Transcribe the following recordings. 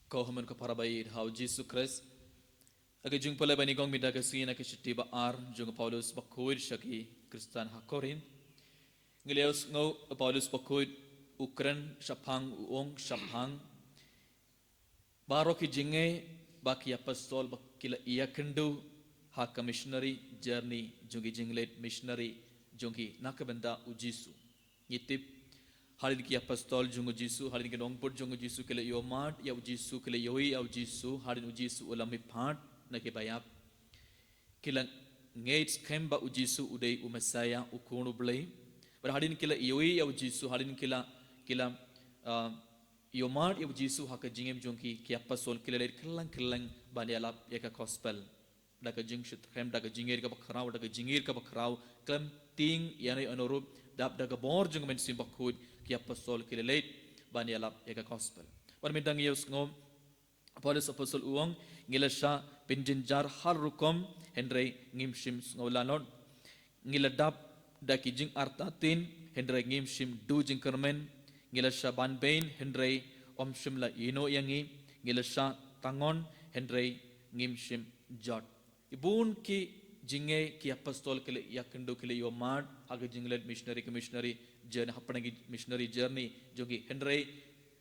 Kau hamun ka parabai hau Jesus Christ. Agi jung pala bani gong mida kasi na kisiti ba ar jung Paulus bakuid syaki Kristan hakorin. Ngiliaus ngau Paulus bakuid Ukran syapang uong syapang. Baro ki jinge baki apostol bakila iya kendu haka missionary journey jungi jinglet missionary jungi nakabenda ujisu. Ngitip halin ki apostol jungu jisu halin ki nongpur jungu jisu kele yomat ya ujisu kele yoi ya ujisu halin ujisu ulami phat na ke bayap kila ngates kemba ujisu udai umasaya ukunu blai bar halin kila yoi ya ujisu halin kila yomat ya ujisu haka jingem jungki ki apostol kele let kelang bani alap ya ka gospel daga jing shit kem daga jingir ka bakrau daga jingir ka bakrau klam ting yani anorup dap daga bor jung men sim bakud ki apostol ki leit bani alap eka gospel par midang yeus ngom Paulus apostol uang ngilasha pinjinjar har rukom henry ngimshim ngolanon ngiladap daki jing artatin henry ngimshim du jing kermen ngilasha banbain henry omshim la ino yangi ngilasha tangon henry ngimshim jot ibun ki jinge ki apostol kele yakendu kele yomad aga jinglet missionary journey hapanagi missionary journey jogi henry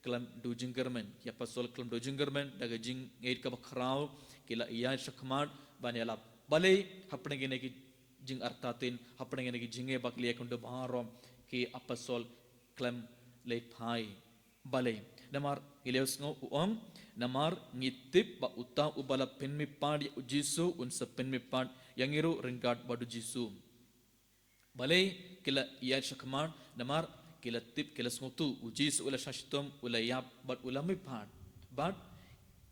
klam do jingermen ki apostol klam do jingermen daga jing ngeit ka bakrau kila iya shakmat banela bale hapanagi ne ki jing artatin hapanagi ne ki jinge bakli yakendu barom ki apostol klam le phai bale namar ileus ngo uang namar ngitip ba uta ubala penmi pad ujisu unsa penmi pad yang iru ringkat badu jisu balai kila ia syakman namar kila tip kila smutu ujisu ula shashtom ula yap bad ulami pad bad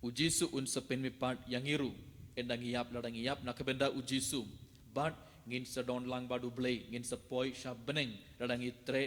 ujisu unsa penmi pad yang iru endang yap nakabenda ujisu bad ngin sa don lang badu blay ngin sa poi sha beneng ladang itre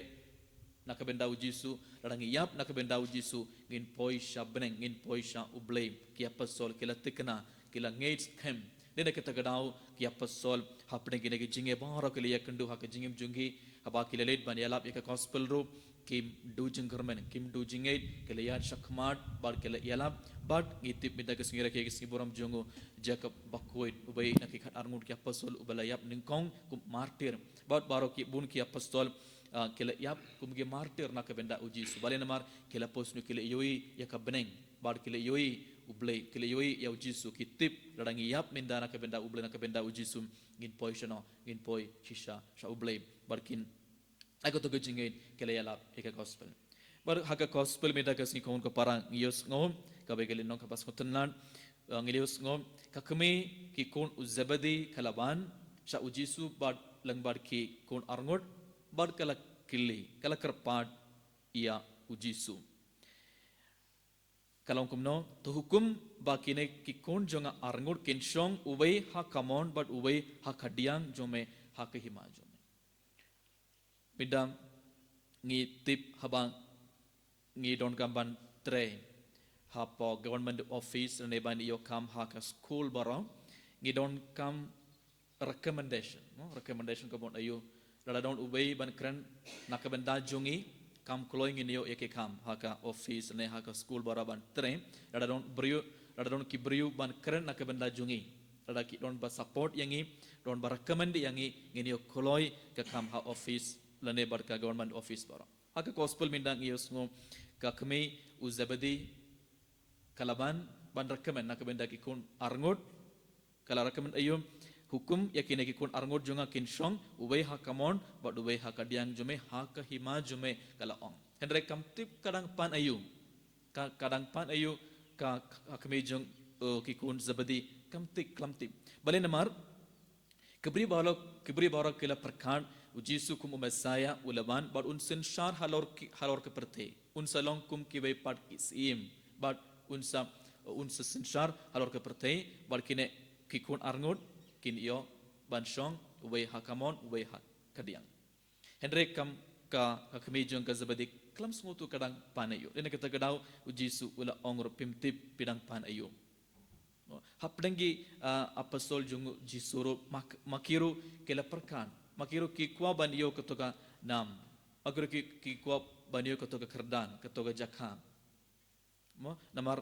nakabenda ujisu ladang yap nakabenda ujisu ngin poi sha beneng ngin poi sha ublay ki apostol kila tikna kila ngates kem nena kita gadau ki apostol hapne gine ki jinge baro ke liya kendu ha ke jingem jungi haba ki lelet ban yalap ek gospel ru kim du jinggermen kim du jinge ke liya shakmat bar ke yalap bad ngitip mida ke singira ke siburam jungu jacob bakoid ubay nakik hat arngut ki apostol ubalayap ningkong kum martir bad baro ki bun ki apostol kila yap kum ge martir nak benda uji subale namar kila posnu kila yoi yakabneng bad kila yoi ublay kila yoi ya ujisu kitip ladangi yap mindana ka benda ublay na ka benda ujisu ngin poi shano ngin poi shisha sha ublay barkin ako to gajingin kila yalap eka gospel bar haka gospel meda kasni kon ko parang ngiyos ngom ka begelin no ka pas kotenlan ngilios ngom ka kami ki kon uzabadi kalaban sha ujisu bad langbar ki kon arngot bad kala kili kala kerpad ia ujisu kalau kumno to hukum bakine ki kon jonga arngur kinshong uwei ha kamon but uwei ha khadiang jome ha ke hima jome midam ngi tip habang ngi don gamban tre ha po government office ne ban yo kam ha ka school baro ngi don kam recommendation no recommendation ko bon ayo dala don uwei ban kran nakabenda jongi kam kloing in yo eke kam haka office ne haka school baraban train dada don ki brio ban keren nak benda jungi dada ki don ba support yangi don ba recommend yangi ngini yo kloi ka kam ha office lane bar ka government office bara haka gospel mindang yo smo ka kami uzabadi kalaban ban recommend nak benda ki kun arngot kala recommend ayum hukum yakine ki kun arngot junga kinshong uwei ha kamon bad uwei ha kadiang jume ha ka hima jume kala ong henry kamtip kadang pan ayu ka kami jung ki kun zabadi kamtip bale namar kibri balok kila perkan ujisu kum umesaya ulaban bad unsen shar halor ke perte unsa long kum ki wei pat kisim bad unsa senshar halor ke perte bad kine ki kun arngot kin iyo banshong uwei hakamon uwei hak kadiang henry kam ka kami jung ka zabadi klam smutu kadang panayo dena kita gadau ujisu ula ongro pimtip pidang panayo hapdengi apostol jung jisuro makiru kela perkan makiru ki kwa banyo ketoka nam makiru ki kwa banyo ketoka kerdan ketoka jakam mo namar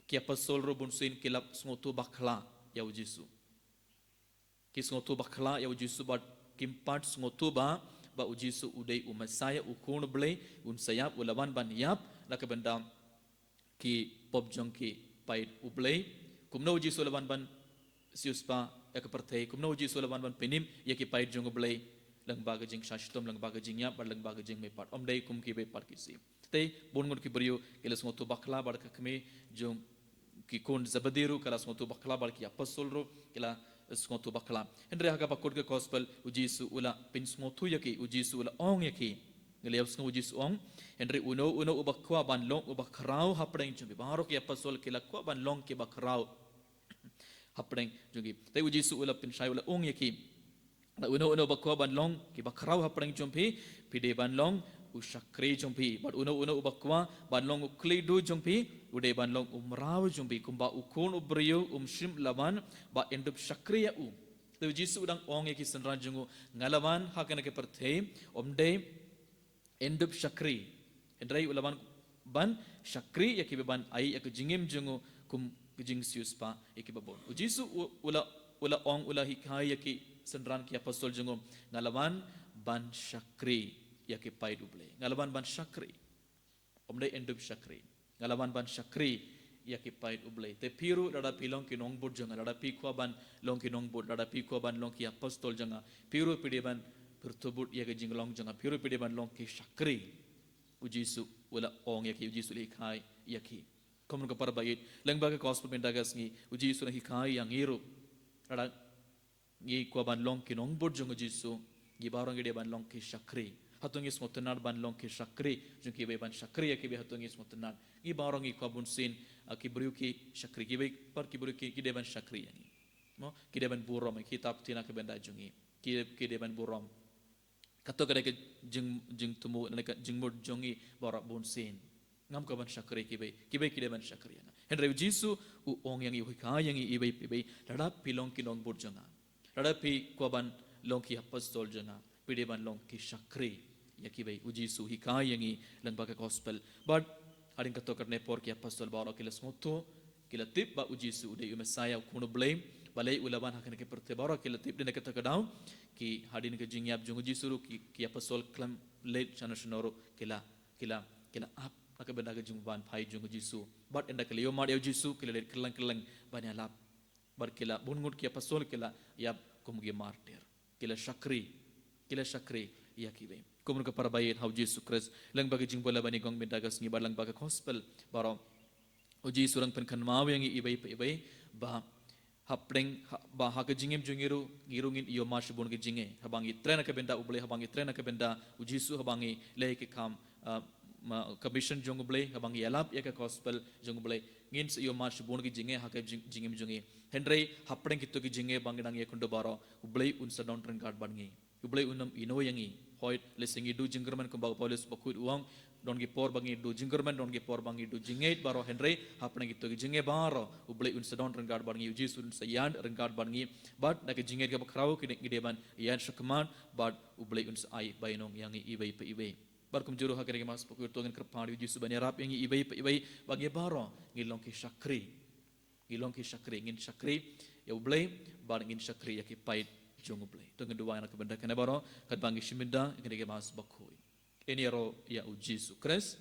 ki apostol ro bunsin kilap sngotu bakla ya ujisu ki sngotu bakla ya ujisu bat kimpat sngotu ba ujisu udai umasaya ukun ble un sayap ulaban ban yap la ke benda ki pop jong ki pait uble kumno ujisu ulaban ban siuspa ya ke pertai kumno ujisu ulaban ban penim ya ki pait jong uble lang baga jing shashtom lang baga jing yap lang baga jing me pat om dai kum ki be pat ki si te bon ngon ki brio kila sngotu bakla bar ka kme jong ki kon zabadiru kala sngotu bakla bar ki apostol ro kila sngotu bakla endre haga pakod ke gospel ujisu ula pin sngotu yaki ujisu ula ong yaki ngeliau sngo ujisu ong endre uno ubakwa ban long ubakrau hapdeng jumbi baro ki apostol kila kwa ban long ki bakrau hapdeng jungi te ujisu ula pin shai ula ong yaki uno bakwa ban long ki bakrau hapdeng jumbi pide ban long ushakri jumpi but uno ubakwa ban long uklidu jumpi ude ban long umraw jumpi kumba ukun ubriyo shim laban ba endup shakriya u te jisu udang ong ki sanran jungu ngalawan hakana ke perthe omde endup shakri endrai ulaban ban shakri yaki ban ai yak jingim jungu kum jing siuspa yaki babon jisu ula ong ula hikai yaki sanran ki apostol jungu ngalawan ban shakri yaki pai duble ngalaban ban shakri omde endub shakri ngalaban ban shakri yaki pai duble te piru dada pilong ki nong bud janga dada pi kwa ban long ki nong bud dada pi kwa ban long ki apostol janga piru pide ban pertubut yaki jinglong janga piru pide ban long ki shakri ujisu wala ong yaki ujisu likai yaki komun ka parbayit lang baga gospel mendagas ngi ujisu na hikai yang iru dada ngi kwa ban long ki nong bud janga ujisu ngi barang gede ban long ki shakri hatungis ngotenar ban long ki shakri jungki be ban shakri ya ki be hatungis ngotenar i barong i kwabun sin ki beriu ki shakri ki be par ki beriu ki de ban shakri yani mo ki de ban burom ki tap tina ke benda jungi ki de ban burom kato kada ke jing tumu neka jingmur jungi barak bun sin ngam ka ban shakri ki be ki de ban shakri yana henry jisu u ong yang i ka yang i be lada pilong ki nong burjanga lada pi kwaban long ki apostol janga pide ban long ki shakri yaki bai ujisu hikai yangi lang baga gospel but haring kato karne por ki apostol baro kila smoto kila tip ba ujisu ude umesaya kuno blame balai ulaban hakan ke perte baro kila tip dina kata kadau ki hadin ke jingyap jung ujisu ki apostol klam late chanasnoro kila up aka benda ke jung ban pai jung ujisu but enda kila yo mar ujisu kila late kelang banya lap bar kila bungut ki apostol kila yap kumgi martir kila shakri yaki be kumun ka parabayit how Jesus Christ lang bagi jing bola bani gong mendagas ngi balang baga gospel baro uji surang pen kan mawe ngi ibai ba hapdeng ba ha ka jingem jungiru ngirungin iyo mas bun ke jinge habangi trena ka benda uble habangi trena ka benda uji su habangi le ke kam commission jong uble habangi alap ya ka gospel jong uble ngin iyo mas bun ke jinge ha ka jingem jungi henry hapdeng kitu ke jinge bangidang ye kundo baro uble unsa don tren guard bangi ublay unam ino yangi hoit lesingi du jinggerman kumbang Paulus bakut uang don gi por bangi du jinggerman don gi por bangi du jingait baro henry hapna gitu gi jinge baro ublay un sedon rengard bangi uji sun sayan rengard bangi but nak jingait ga bakrau ki gideban yan shakman but ublay un ai bainong yangi ibai pe ibai bar kum juru hakere mas bakut togen krpani uji subani rap yangi ibai pe ibai bagi baro ngilong ki shakri ngin shakri ya ublay bar ngin shakri ya ki pait jong ublay tong dua anak benda kana baro kat bangi shiminda ngene mas bakoi ini ro ya uji su Christ